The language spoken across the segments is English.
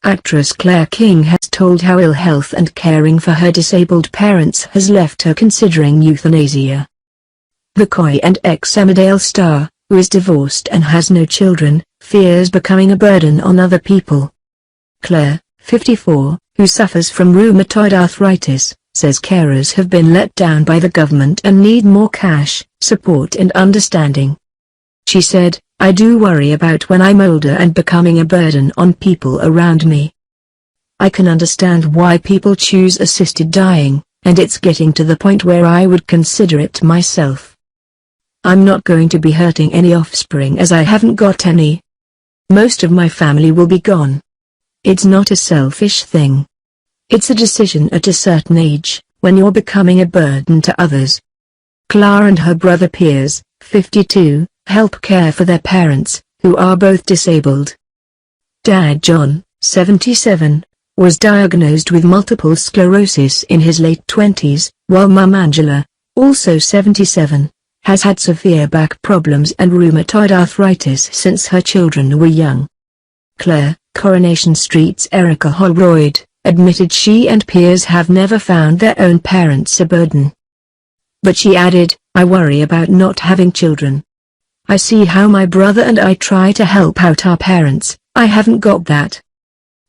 Actress Claire King has told how ill health and caring for her disabled parents has left her considering euthanasia. The coy and ex-Emmerdale star, who is divorced and has no children, fears becoming a burden on other people. Claire, 54, who suffers from rheumatoid arthritis, says carers have been let down by the government and need more cash, support and understanding. She said, "I do worry about when I'm older and becoming a burden on people around me. I can understand why people choose assisted dying, and it's getting to the point where I would consider it myself. I'm not going to be hurting any offspring as I haven't got any. Most of my family will be gone. It's not a selfish thing. It's a decision at a certain age, when you're becoming a burden to others." Claire and her brother Piers, 52, help care for their parents, who are both disabled. Dad John, 77, was diagnosed with multiple sclerosis in his late 20s, while Mum Angela, also 77, has had severe back problems and rheumatoid arthritis since her children were young. Claire, Coronation Street's Erica Holroyd, admitted she and Piers have never found their own parents a burden. But she added, "I worry about not having children. I see how my brother and I try to help out our parents, I haven't got that."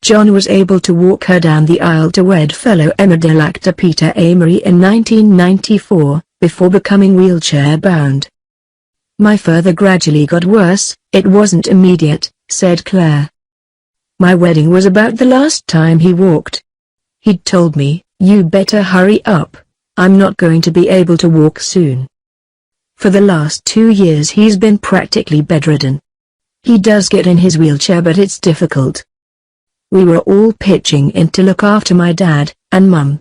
John was able to walk her down the aisle to wed fellow Emmerdale actor Peter Amory in 1994, before becoming wheelchair-bound. "My father gradually got worse, it wasn't immediate," said Claire. "My wedding was about the last time he walked. He'd told me, 'You better hurry up, I'm not going to be able to walk soon.' For the last 2 years he's been practically bedridden. He does get in his wheelchair but it's difficult. We were all pitching in to look after my dad and Mum.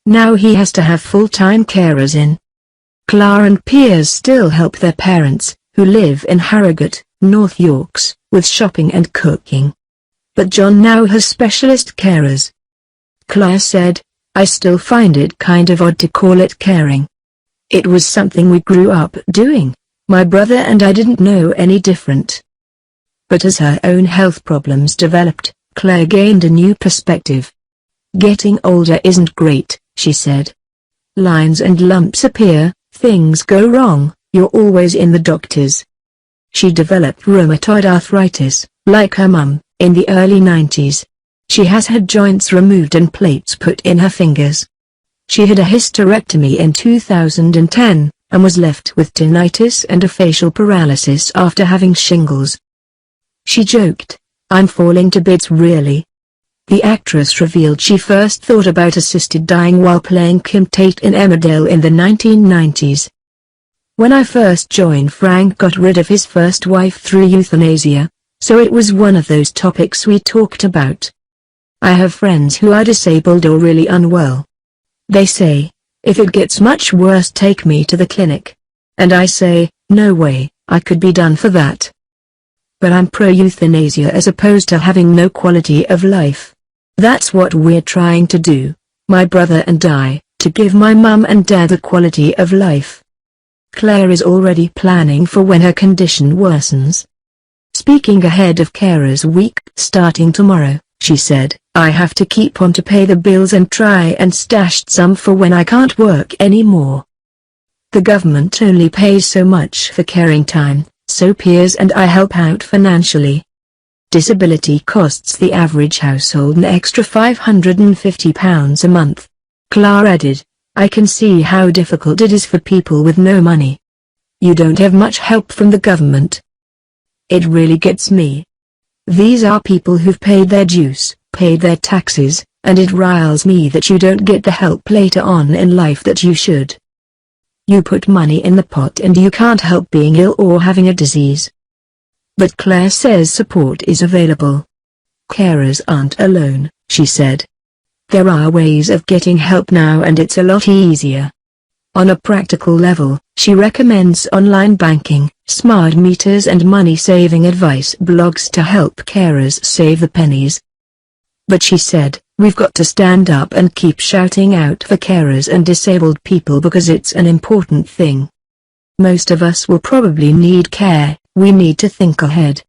Now he has to have full-time carers in." Claire and Piers still help their parents, who live in Harrogate, North Yorks, with shopping and cooking. But John now has specialist carers. Claire said, "I still find it kind of odd to call it caring. It was something we grew up doing, my brother and I didn't know any different." But as her own health problems developed, Claire gained a new perspective. "Getting older isn't great," she said. "Lines and lumps appear, things go wrong, you're always in the doctors." She developed rheumatoid arthritis, like her mum, in the early 90s. She has had joints removed and plates put in her fingers. She had a hysterectomy in 2010, and was left with tinnitus and a facial paralysis after having shingles. She joked, "I'm falling to bits really." The actress revealed she first thought about assisted dying while playing Kim Tate in Emmerdale in the 1990s. "When I first joined, Frank got rid of his first wife through euthanasia, so it was one of those topics we talked about. I have friends who are disabled or really unwell. They say, 'If it gets much worse, take me to the clinic.' And I say, 'No way, I could be done for that.' But I'm pro-euthanasia as opposed to having no quality of life. That's what we're trying to do, my brother and I, to give my mum and dad a quality of life." Claire is already planning for when her condition worsens. Speaking ahead of Carers Week starting tomorrow, she said, "I have to keep on to pay the bills and try and stash some for when I can't work anymore. The government only pays so much for caring time, so Piers and I help out financially. Disability costs the average household an extra £550 a month." Claire added, "I can see how difficult it is for people with no money. You don't have much help from the government. It really gets me. These are people who've paid their dues, paid their taxes, and it riles me that you don't get the help later on in life that you should. You put money in the pot and you can't help being ill or having a disease." But Claire says support is available. "Carers aren't alone," she said. "There are ways of getting help now and it's a lot easier." On a practical level, she recommends online banking, smart meters and money-saving advice blogs to help carers save the pennies. But she said, "We've got to stand up and keep shouting out for carers and disabled people because it's an important thing. Most of us will probably need care, we need to think ahead."